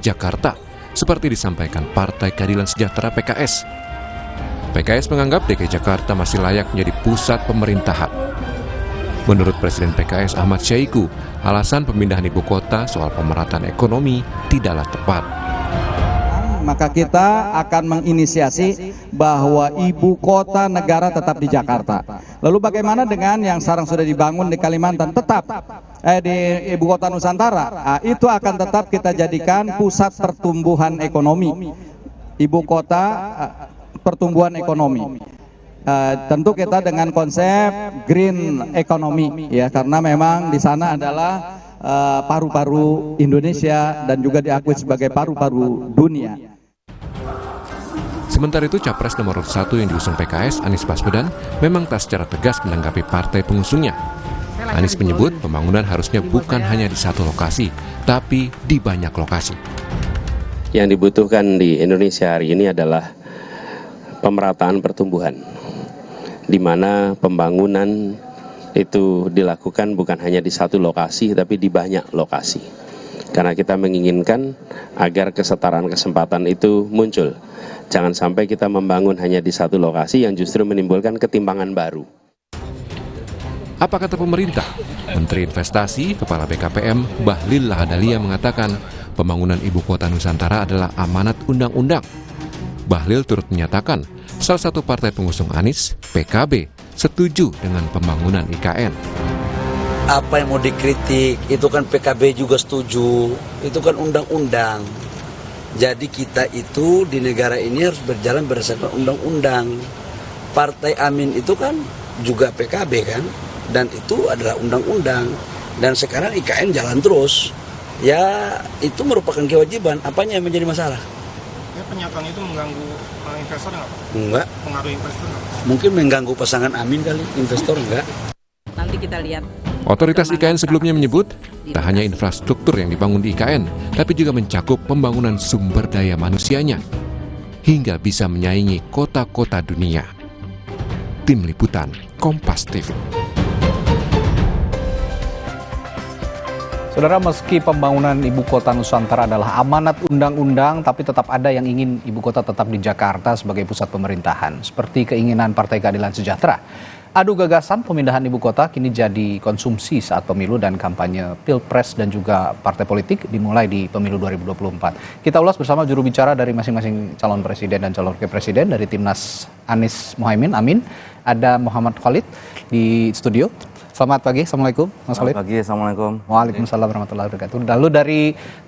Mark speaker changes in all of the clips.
Speaker 1: Jakarta, seperti disampaikan Partai Keadilan Sejahtera PKS. PKS menganggap DKI Jakarta masih layak menjadi pusat pemerintahan. Menurut Presiden PKS Ahmad Syahiku, alasan pemindahan ibu kota soal pemerataan ekonomi tidaklah tepat.
Speaker 2: Maka kita akan menginisiasi bahwa ibu kota negara tetap di Jakarta. Lalu bagaimana dengan yang sekarang sudah dibangun di Kalimantan tetap di ibu kota Nusantara? Itu akan tetap kita jadikan pusat pertumbuhan ekonomi. Ibu kota pertumbuhan ekonomi. Tentu kita dengan konsep green economy ya, karena memang di sana adalah paru-paru Indonesia dan juga diakui sebagai paru-paru dunia.
Speaker 1: Sementara itu, Capres nomor 1 yang diusung PKS, Anies Baswedan, memang tak secara tegas menanggapi partai pengusungnya. Anies menyebut pembangunan harusnya bukan hanya di satu lokasi, tapi di banyak lokasi.
Speaker 3: Yang dibutuhkan di Indonesia hari ini adalah pemerataan pertumbuhan, di mana pembangunan itu dilakukan bukan hanya di satu lokasi, tapi di banyak lokasi. Karena kita menginginkan agar kesetaraan kesempatan itu muncul. Jangan sampai kita membangun hanya di satu lokasi yang justru menimbulkan ketimpangan baru.
Speaker 1: Apa kata pemerintah? Menteri Investasi, Kepala BKPM, Bahlil Lahadalia mengatakan pembangunan ibu kota Nusantara adalah amanat undang-undang. Bahlil turut menyatakan salah satu partai pengusung Anies, PKB, setuju dengan pembangunan IKN.
Speaker 4: Apa yang mau dikritik, itu kan PKB juga setuju, itu kan undang-undang. Jadi kita itu di negara ini harus berjalan berdasarkan undang-undang. Partai Amin itu kan juga PKB kan, dan itu adalah undang-undang. Dan sekarang IKN jalan terus. Ya itu merupakan kewajiban. Apanya yang menjadi masalah?
Speaker 5: Ya, pernyataan itu mengganggu investor nggak Pak?
Speaker 4: Enggak.
Speaker 5: Pengaruh investor nggak?
Speaker 4: Mungkin mengganggu pasangan Amin kali, investor enggak.
Speaker 6: Nanti kita lihat.
Speaker 1: Otoritas IKN sebelumnya menyebut, tak hanya infrastruktur yang dibangun di IKN, tapi juga mencakup pembangunan sumber daya manusianya, hingga bisa menyaingi kota-kota dunia. Tim Liputan, Kompas TV.
Speaker 7: Saudara, meski pembangunan ibu kota Nusantara adalah amanat undang-undang, tapi tetap ada yang ingin ibu kota tetap di Jakarta sebagai pusat pemerintahan, seperti keinginan Partai Keadilan Sejahtera. Adu gagasan pemindahan ibu kota kini jadi konsumsi saat pemilu dan kampanye Pilpres dan juga partai politik dimulai di pemilu 2024. Kita ulas bersama juru bicara dari masing-masing calon presiden dan calon wakil presiden dari Timnas Anies Mohaimin, Amin. Ada Muhammad Khalid di studio. Selamat pagi, Assalamualaikum Mas Khalid.
Speaker 8: Selamat pagi, Assalamualaikum.
Speaker 7: Waalaikumsalam warahmatullahi wabarakatuh. Lalu dari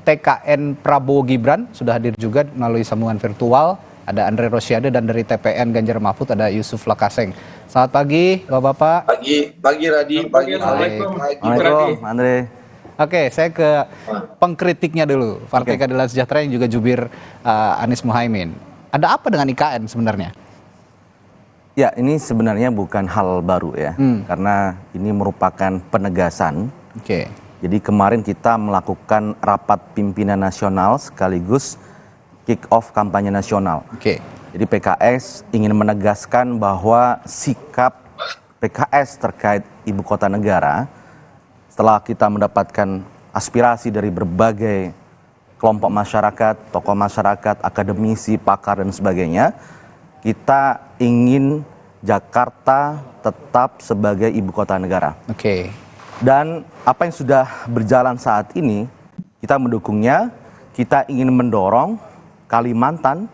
Speaker 7: TKN Prabowo Gibran sudah hadir juga melalui sambungan virtual. Ada Andre Rosiade, dan dari TPN Ganjar Mahfud ada Yusuf Lakaseng. Selamat pagi, Bapak-bapak.
Speaker 9: Pagi Radi, pagi Assalamualaikum.
Speaker 8: Waalaikumsalam, Andre.
Speaker 7: Oke, saya ke pengkritiknya dulu. Partai Keadilan Sejahtera yang juga jubir Anies Mohaimin. Ada apa dengan IKN sebenarnya?
Speaker 8: Ya, ini sebenarnya bukan hal baru ya, karena ini merupakan penegasan.
Speaker 7: Oke.
Speaker 8: Jadi kemarin kita melakukan rapat pimpinan nasional sekaligus kick-off kampanye nasional.
Speaker 7: Oke.
Speaker 8: Jadi PKS ingin menegaskan bahwa sikap PKS terkait ibu kota negara, setelah kita mendapatkan aspirasi dari berbagai kelompok masyarakat, tokoh masyarakat, akademisi, pakar, dan sebagainya, kita ingin Jakarta tetap sebagai ibu kota negara.
Speaker 7: Oke.
Speaker 8: Dan apa yang sudah berjalan saat ini, kita mendukungnya, kita ingin mendorong Kalimantan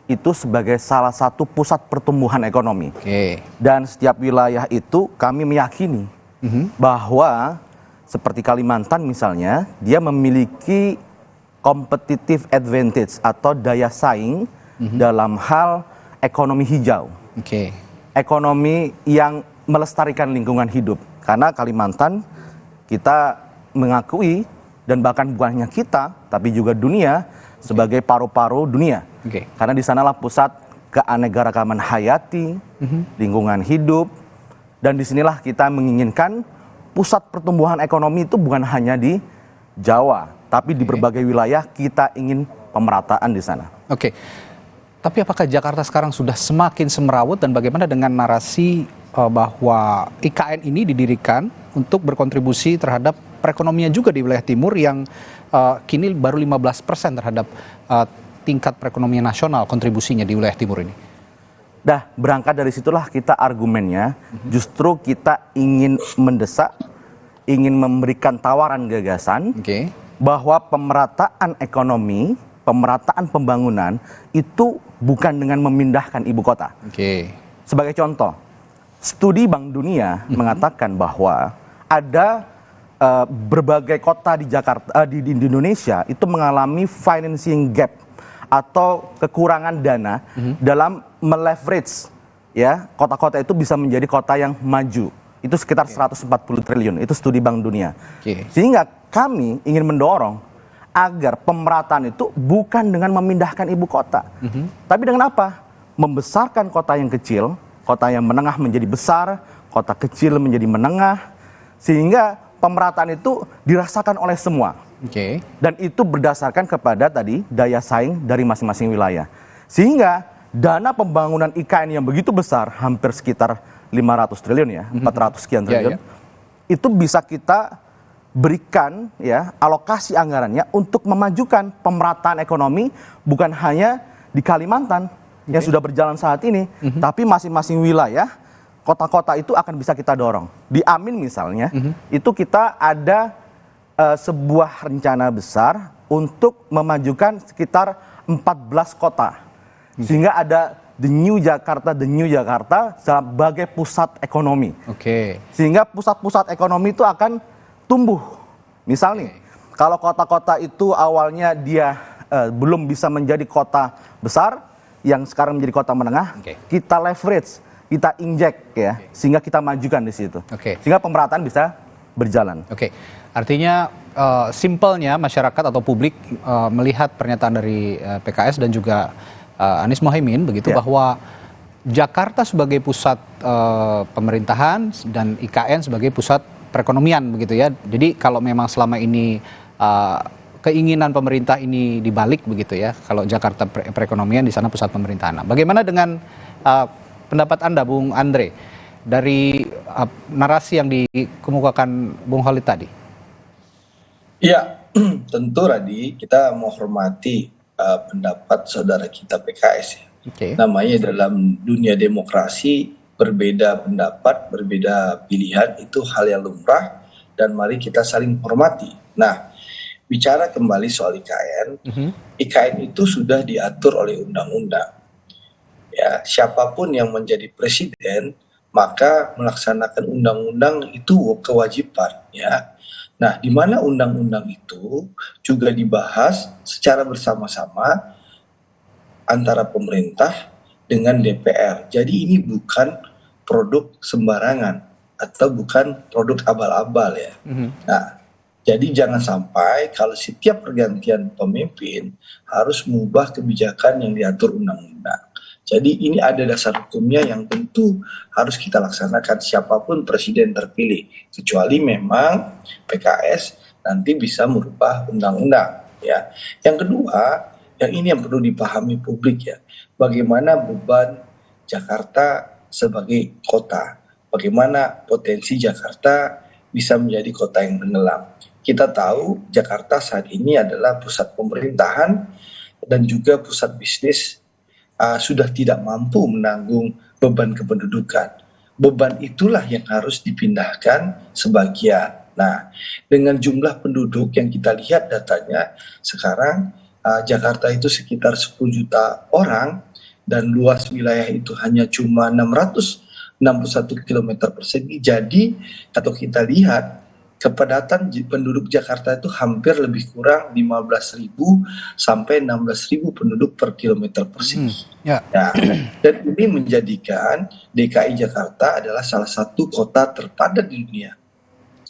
Speaker 8: itu sebagai salah satu pusat pertumbuhan ekonomi. Dan setiap wilayah itu kami meyakini bahwa seperti Kalimantan misalnya, dia memiliki competitive advantage atau daya saing dalam hal ekonomi hijau. Ekonomi yang melestarikan lingkungan hidup. Karena Kalimantan kita mengakui, dan bahkan bukan hanya kita, tapi juga dunia, sebagai paru-paru dunia. Karena di sanalah pusat keanekaragaman hayati, lingkungan hidup, dan disinilah kita menginginkan pusat pertumbuhan ekonomi itu bukan hanya di Jawa, tapi di berbagai wilayah kita ingin pemerataan di sana.
Speaker 7: Oke. Tapi apakah Jakarta sekarang sudah semakin semrawut, dan bagaimana dengan narasi bahwa IKN ini didirikan untuk berkontribusi terhadap perekonomian juga di wilayah timur yang kini baru 15% terhadap tingkat perekonomian nasional kontribusinya di wilayah timur ini.
Speaker 8: Dah berangkat dari situlah kita argumennya, justru kita ingin mendesak, ingin memberikan tawaran gagasan bahwa pemerataan ekonomi, pemerataan pembangunan itu bukan dengan memindahkan ibu kota. Sebagai contoh, studi Bank Dunia mengatakan bahwa ada berbagai kota di Jakarta, di Indonesia itu mengalami financing gap atau kekurangan dana dalam meleverage ya kota-kota itu bisa menjadi kota yang maju. Itu sekitar 140 triliun, itu studi Bank Dunia. Sehingga kami ingin mendorong agar pemerataan itu bukan dengan memindahkan ibu kota. Tapi dengan apa? Membesarkan kota yang kecil, kota yang menengah menjadi besar, kota kecil menjadi menengah, sehingga pemerataan itu dirasakan oleh semua. Dan itu berdasarkan kepada tadi daya saing dari masing-masing wilayah. Sehingga dana pembangunan IKN yang begitu besar, hampir sekitar 500 triliun ya, 400 sekian triliun, itu bisa kita berikan ya alokasi anggarannya untuk memajukan pemerataan ekonomi bukan hanya di Kalimantan yang sudah berjalan saat ini, tapi masing-masing wilayah, kota-kota itu akan bisa kita dorong. Di Amin misalnya, itu kita ada sebuah rencana besar untuk memajukan sekitar 14 kota. Sehingga ada The New Jakarta sebagai pusat ekonomi. Sehingga pusat-pusat ekonomi itu akan tumbuh. Misalnya, kalau kota-kota itu awalnya dia belum bisa menjadi kota besar, yang sekarang menjadi kota menengah, kita leverage, kita injek ya, sehingga kita majukan di situ. Sehingga pemerataan bisa berjalan.
Speaker 7: Artinya simpelnya masyarakat atau publik melihat pernyataan dari PKS dan juga Anies Mohaimin begitu bahwa Jakarta sebagai pusat pemerintahan dan IKN sebagai pusat perekonomian begitu ya. Jadi kalau memang selama ini keinginan pemerintah ini dibalik begitu ya. Kalau Jakarta perekonomian, di sana pusat pemerintahan. Nah, bagaimana dengan pendapat Anda, Bung Andre, dari narasi yang dikemukakan Bung Khalid tadi?
Speaker 9: Ya, tentu Radi, kita menghormati pendapat saudara kita PKS ya. Namanya dalam dunia demokrasi, berbeda pendapat, berbeda pilihan itu hal yang lumrah dan mari kita saling menghormati. Nah, bicara kembali soal IKN, IKN itu sudah diatur oleh undang-undang. Ya, siapapun yang menjadi presiden maka melaksanakan undang-undang itu kewajiban ya. Nah, di mana undang-undang itu juga dibahas secara bersama-sama antara pemerintah dengan DPR. Jadi ini bukan produk sembarangan atau bukan produk abal-abal ya. Nah, jadi jangan sampai kalau setiap pergantian pemimpin harus mengubah kebijakan yang diatur undang-undang. Jadi ini ada dasar hukumnya yang tentu harus kita laksanakan siapapun presiden terpilih. Kecuali memang PKS nanti bisa merubah undang-undang. Ya. Yang kedua, yang ini yang perlu dipahami publik ya. Bagaimana beban Jakarta sebagai kota. Bagaimana potensi Jakarta bisa menjadi kota yang tenggelam. Kita tahu Jakarta saat ini adalah pusat pemerintahan dan juga pusat bisnis. Sudah tidak mampu menanggung beban kependudukan. Beban itulah yang harus dipindahkan sebagian. Nah, dengan jumlah penduduk yang kita lihat datanya, sekarang Jakarta itu sekitar 10 juta orang dan luas wilayah itu hanya cuma 661 km persegi. Jadi, kalau kita lihat, kepadatan penduduk Jakarta itu hampir lebih kurang 15.000 sampai 16.000 penduduk per kilometer persegi. Nah, dan ini menjadikan DKI Jakarta adalah salah satu kota terpadat di dunia.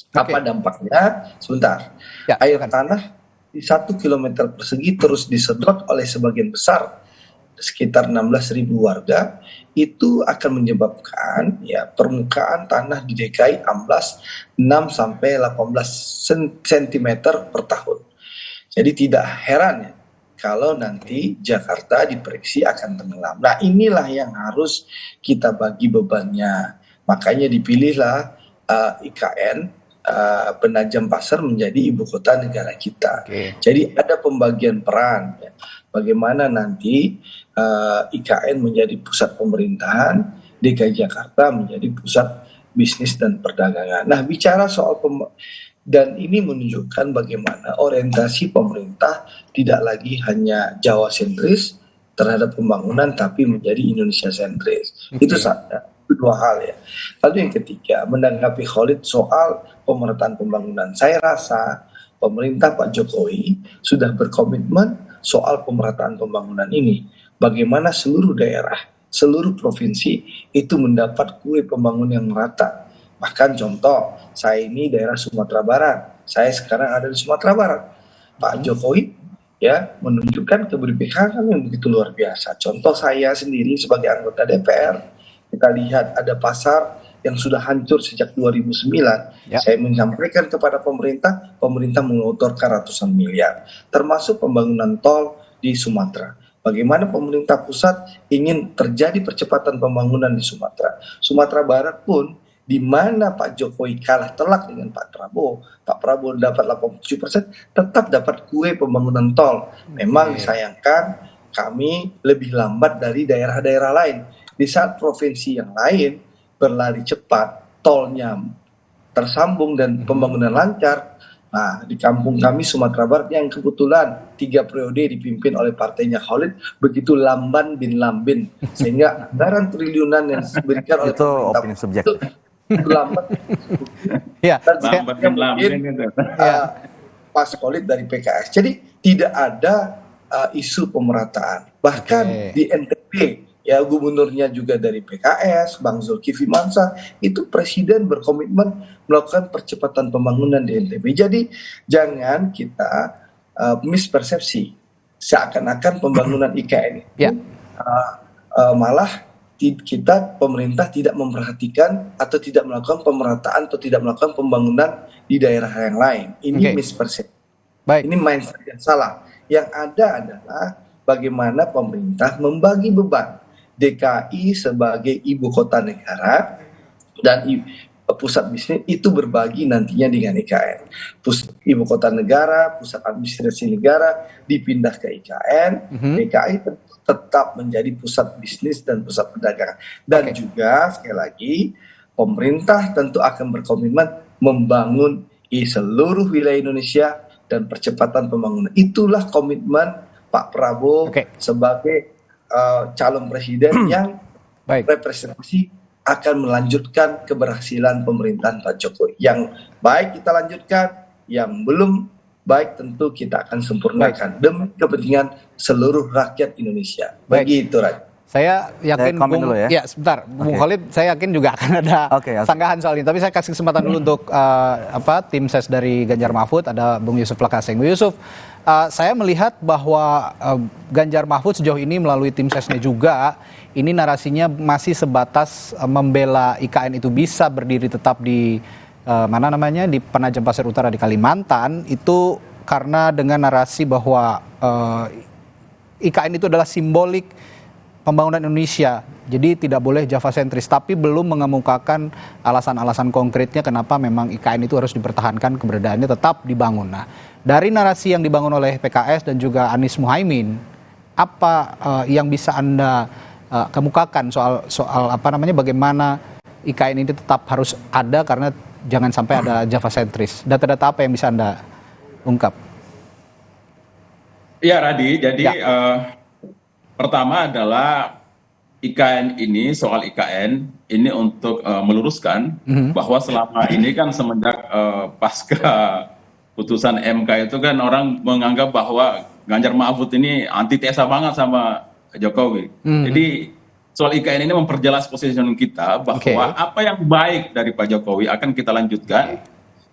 Speaker 9: Apa dampaknya? Sebentar. Air tanah di 1 kilometer persegi terus disedot oleh sebagian besar sekitar 16.000 warga, itu akan menyebabkan ya permukaan tanah di DKI amblas 6 sampai 18 cm per tahun. Jadi tidak heran ya kalau nanti Jakarta diprediksi akan tenggelam. Nah, inilah yang harus kita bagi bebannya. Makanya dipilihlah IKN Penajam Pasar menjadi ibu kota negara kita. Jadi ada pembagian peran ya. Bagaimana nanti IKN menjadi pusat pemerintahan, DKI Jakarta menjadi pusat bisnis dan perdagangan. Nah, bicara soal dan ini menunjukkan bagaimana orientasi pemerintah tidak lagi hanya Jawa sentris terhadap pembangunan, tapi menjadi Indonesia sentris. Itu dua hal ya. Lalu yang ketiga, menanggapi Khalid soal pemerataan pembangunan. Saya rasa pemerintah Pak Jokowi sudah berkomitmen soal pemerataan pembangunan ini. Bagaimana seluruh daerah, seluruh provinsi itu mendapat kue pembangunan yang merata. Bahkan contoh, saya ini daerah Sumatera Barat. Saya sekarang ada di Sumatera Barat. Pak Jokowi ya menunjukkan keberpihakan yang begitu luar biasa. Contoh saya sendiri sebagai anggota DPR, kita lihat ada pasar yang sudah hancur sejak 2009. Saya menyampaikan kepada pemerintah, pemerintah mengotorkan ratusan miliar, termasuk pembangunan tol di Sumatera. Bagaimana pemerintah pusat ingin terjadi percepatan pembangunan di Sumatera. Sumatera Barat pun, di mana Pak Jokowi kalah telak dengan Pak Prabowo dapat 87%, tetap dapat kue pembangunan tol. Memang disayangkan kami lebih lambat dari daerah-daerah lain. Di saat provinsi yang lain berlari cepat, tolnya tersambung dan pembangunan lancar. Nah, di kampung kami Sumatera Barat yang kebetulan 3 periode dipimpin oleh partainya Khalid, begitu lamban bin lambin, sehingga anggaran triliunan yang diberikan oleh
Speaker 8: itu opini subjektif.
Speaker 9: Lambat.
Speaker 6: Lambat bin lambin itu.
Speaker 9: Pas Khalid dari PKS. Jadi tidak ada isu pemerataan. Bahkan di NTB ya gubernurnya juga dari PKS, Bang Zulkifli Mansa, itu presiden berkomitmen melakukan percepatan pembangunan di NTB. Jadi jangan kita mispersepsi seakan-akan pembangunan IKN itu malah kita pemerintah tidak memperhatikan atau tidak melakukan pemerataan atau tidak melakukan pembangunan di daerah yang lain. Ini mispersepsi. Ini mindset yang salah. Yang ada adalah bagaimana pemerintah membagi beban. DKI sebagai ibu kota negara dan pusat bisnis itu berbagi nantinya dengan IKN. Ibu kota negara, pusat administrasi negara dipindah ke IKN, DKI tetap menjadi pusat bisnis dan pusat perdagangan. Dan juga sekali lagi pemerintah tentu akan berkomitmen membangun di seluruh wilayah Indonesia dan percepatan pembangunan. Itulah komitmen Pak Prabowo sebagai calon presiden yang representasi akan melanjutkan keberhasilan pemerintahan Pak Jokowi. Yang baik kita lanjutkan, yang belum baik tentu kita akan sempurnakan demi kepentingan seluruh rakyat Indonesia. Begitu, Rai.
Speaker 7: Saya yakin sebentar, Bung Khalid, saya yakin juga akan ada sanggahan soal ini. Tapi saya kasih kesempatan dulu untuk tim ses dari Ganjar Mahfud, ada Bung Yusuf Lakaseng. Bung Yusuf, saya melihat bahwa Ganjar Mahfud sejauh ini melalui tim sesnya juga, ini narasinya masih sebatas membela IKN itu bisa berdiri tetap di di Penajam Pasir Utara di Kalimantan, itu karena dengan narasi bahwa IKN itu adalah simbolik pembangunan Indonesia, jadi tidak boleh Java sentris, tapi belum mengemukakan alasan-alasan konkretnya kenapa memang IKN itu harus dipertahankan, keberadaannya tetap dibangun. Nah, dari narasi yang dibangun oleh PKS dan juga Anies Muhaimin, apa yang bisa Anda kemukakan soal bagaimana IKN ini tetap harus ada karena jangan sampai ada Java sentris. Data-data apa yang bisa Anda ungkap?
Speaker 6: Ya, Radi, jadi pertama adalah IKN ini, soal IKN ini untuk meluruskan bahwa selama ini kan semenjak pasca putusan MK itu kan orang menganggap bahwa Ganjar Mahfud ini antitesa banget sama Jokowi. Jadi soal IKN ini memperjelas positioning kita bahwa apa yang baik dari Pak Jokowi akan kita lanjutkan,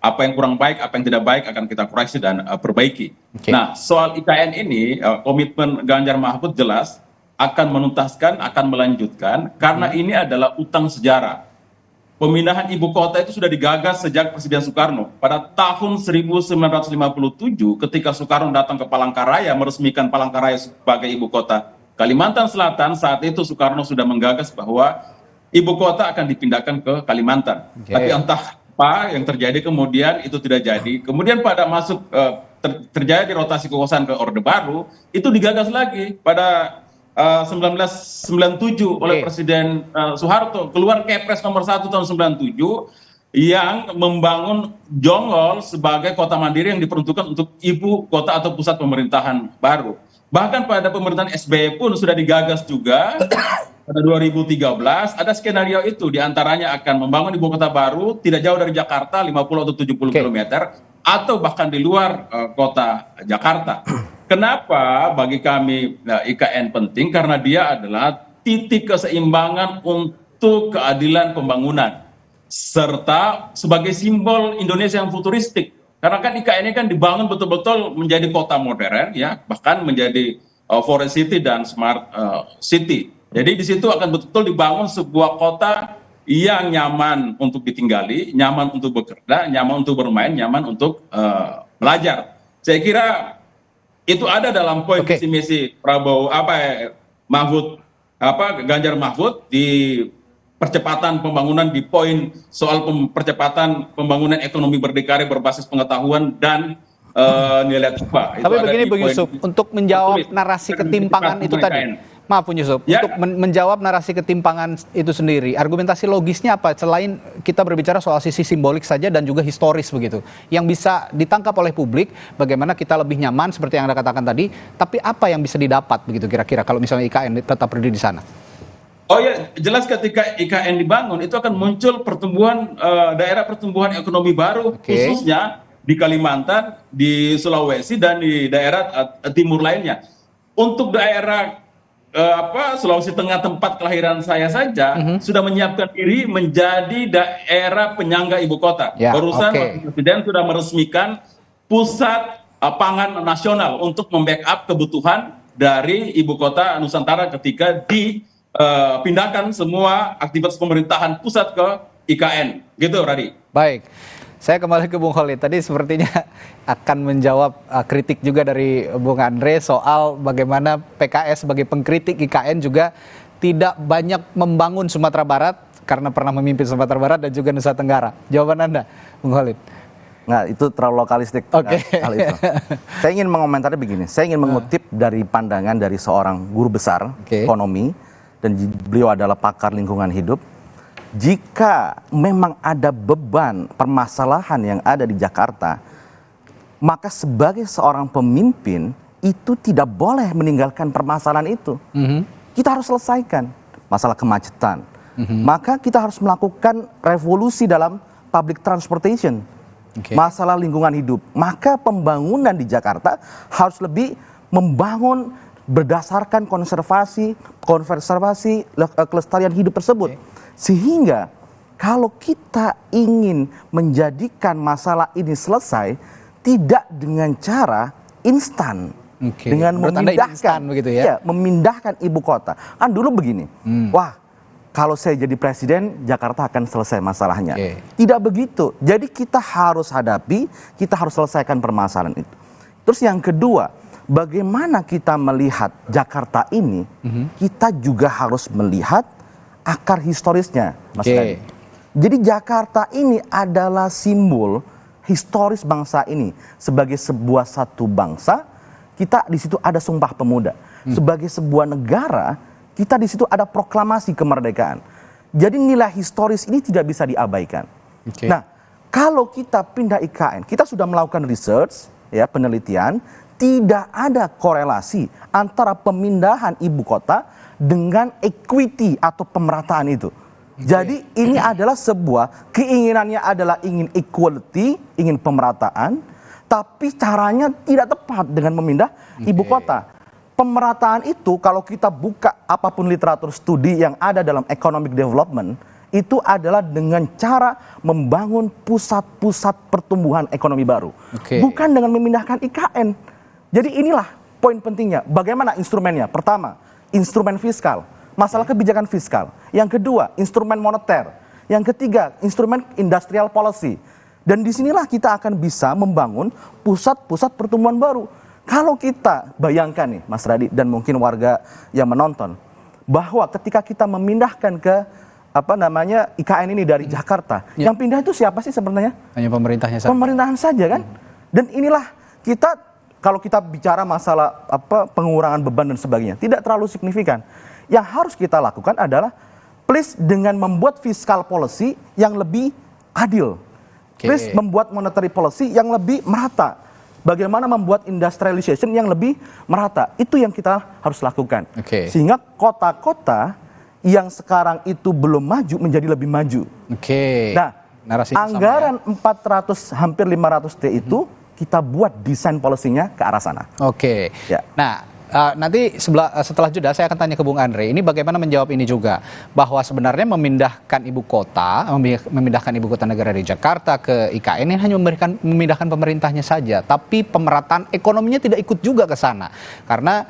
Speaker 6: apa yang kurang baik, apa yang tidak baik akan kita koreksi dan perbaiki. Nah, soal IKN ini komitmen Ganjar Mahfud jelas akan menuntaskan, akan melanjutkan, karena ini adalah utang sejarah. Pemindahan ibu kota itu sudah digagas sejak Presiden Soekarno. Pada tahun 1957 ketika Soekarno datang ke Palangkaraya meresmikan Palangkaraya sebagai ibu kota Kalimantan Selatan, saat itu Soekarno sudah menggagas bahwa ibu kota akan dipindahkan ke Kalimantan. Tapi entah apa yang terjadi kemudian itu tidak jadi. Kemudian pada masuk terjadi rotasi kekuasaan ke Orde Baru, itu digagas lagi pada 1997 oleh Presiden Soeharto, keluar Kepres nomor 1 tahun 97 yang membangun Jonggol sebagai kota mandiri yang diperuntukkan untuk ibu kota atau pusat pemerintahan baru. Bahkan pada pemerintahan SBY pun sudah digagas juga pada 2013 ada skenario itu, diantaranya akan membangun ibu kota baru tidak jauh dari Jakarta 50 atau 70 km atau bahkan di luar kota Jakarta. Kenapa bagi kami IKN penting? Karena dia adalah titik keseimbangan untuk keadilan pembangunan serta sebagai simbol Indonesia yang futuristik. Karena kan IKN ini kan dibangun betul-betul menjadi kota modern, ya, bahkan menjadi forest city dan smart city. Jadi di situ akan betul-betul dibangun sebuah kota yang nyaman untuk ditinggali, nyaman untuk bekerja, nyaman untuk bermain, nyaman untuk belajar. Saya kira itu ada dalam poin visi misi Prabowo Ganjar Mahfud di percepatan pembangunan, di poin soal percepatan pembangunan ekonomi berdikari berbasis pengetahuan dan nilai tambah.
Speaker 7: Tapi begini Bung Yusuf, untuk menjawab narasi ketimpangan itu tadi, maaf Bung Yusuf, untuk menjawab narasi ketimpangan itu sendiri, argumentasi logisnya apa selain kita berbicara soal sisi simbolik saja dan juga historis begitu, yang bisa ditangkap oleh publik, bagaimana kita lebih nyaman seperti yang Anda katakan tadi, tapi apa yang bisa didapat begitu kira-kira kalau misalnya IKN tetap berdiri di sana?
Speaker 6: Oh ya, jelas ketika IKN dibangun itu akan muncul pertumbuhan daerah pertumbuhan ekonomi baru, khususnya di Kalimantan, di Sulawesi dan di daerah timur lainnya. Untuk daerah Sulawesi Tengah tempat kelahiran saya saja sudah menyiapkan diri menjadi daerah penyangga ibu kota. Barusan Presiden sudah meresmikan pusat pangan nasional untuk membackup kebutuhan dari ibu kota Nusantara ketika pindahkan semua aktivitas pemerintahan pusat ke IKN, gitu Radi.
Speaker 7: Baik, saya kembali ke Bung Khalid. Tadi sepertinya akan menjawab kritik juga dari Bung Andre soal bagaimana PKS sebagai pengkritik IKN juga tidak banyak membangun Sumatera Barat karena pernah memimpin Sumatera Barat dan juga Nusa Tenggara. Jawaban Anda, Bung Khalid?
Speaker 8: Nah, itu terlalu lokalistik hal itu. Saya ingin mengomentari begini, saya ingin mengutip dari pandangan dari seorang guru besar ekonomi, dan beliau adalah pakar lingkungan hidup. Jika memang ada beban permasalahan yang ada di Jakarta, maka sebagai seorang pemimpin itu tidak boleh meninggalkan permasalahan itu. Kita harus selesaikan masalah kemacetan. Maka kita harus melakukan revolusi dalam public transportation. Masalah lingkungan hidup. Maka pembangunan di Jakarta harus lebih membangun berdasarkan konservasi kelestarian hidup tersebut. Sehingga kalau kita ingin menjadikan masalah ini selesai tidak dengan cara instan, dengan memindahkan begitu ya, memindahkan ibu kota. Kan dulu begini, wah kalau saya jadi presiden Jakarta akan selesai masalahnya. Tidak begitu. Jadi kita harus hadapi, kita harus selesaikan permasalahan itu. Terus yang kedua, bagaimana kita melihat Jakarta ini, kita juga harus melihat akar historisnya, Mas Radi. Jadi Jakarta ini adalah simbol historis bangsa ini. Sebagai sebuah satu bangsa, kita di situ ada Sumpah Pemuda. Sebagai sebuah negara, kita di situ ada proklamasi kemerdekaan. Jadi nilai historis ini tidak bisa diabaikan. Nah, kalau kita pindah IKN, kita sudah melakukan research, ya, penelitian, tidak ada korelasi antara pemindahan ibu kota dengan equity atau pemerataan itu. Jadi ini adalah sebuah keinginannya adalah ingin equality, ingin pemerataan, tapi caranya tidak tepat dengan memindah ibu kota. Pemerataan itu kalau kita buka apapun literatur studi yang ada dalam economic development, itu adalah dengan cara membangun pusat-pusat pertumbuhan ekonomi baru. Bukan dengan memindahkan IKN. Jadi inilah poin pentingnya. Bagaimana instrumennya? Pertama, instrumen fiskal. Masalah kebijakan fiskal. Yang kedua, instrumen moneter. Yang ketiga, instrumen industrial policy. Dan disinilah kita akan bisa membangun pusat-pusat pertumbuhan baru. Kalau kita bayangkan nih, Mas Radi dan mungkin warga yang menonton, bahwa ketika kita memindahkan ke IKN ini dari Jakarta. Yang pindah itu siapa sih sebenarnya?
Speaker 7: Hanya pemerintahnya saja.
Speaker 8: Pemerintahan saja kan. Dan inilah kita, kalau kita bicara masalah pengurangan beban dan sebagainya, tidak terlalu signifikan. Yang harus kita lakukan adalah please dengan membuat fiscal policy yang lebih adil. Please membuat monetary policy yang lebih merata. Bagaimana membuat industrialization yang lebih merata. Itu yang kita harus lakukan. Sehingga kota-kota yang sekarang itu belum maju menjadi lebih maju. Nah, anggaran 400 hampir 500 T itu kita buat desain policy-nya ke arah sana.
Speaker 7: Ya. Nah, nanti setelah jeda saya akan tanya ke Bung Andre. Ini bagaimana menjawab ini juga bahwa sebenarnya memindahkan ibu kota negara dari Jakarta ke IKN ini hanya memindahkan pemerintahnya saja, tapi pemerataan ekonominya tidak ikut juga ke sana karena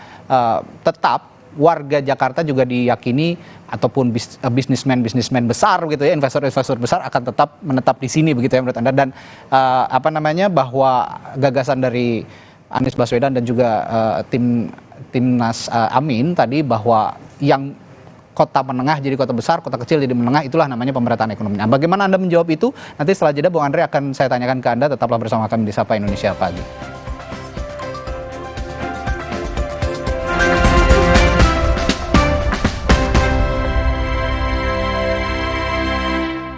Speaker 7: tetap warga Jakarta juga diyakini ataupun bisnismen besar gitu ya, investor besar akan tetap menetap di sini begitu ya menurut Anda, dan bahwa gagasan dari Anies Baswedan dan juga Timnas Amin tadi bahwa yang kota menengah jadi kota besar, kota kecil jadi menengah, itulah namanya pemerataan ekonomi. Nah, bagaimana Anda menjawab itu? Nanti setelah jeda Bung Andre akan saya tanyakan ke Anda, tetaplah bersama kami di Sapa Indonesia Pagi.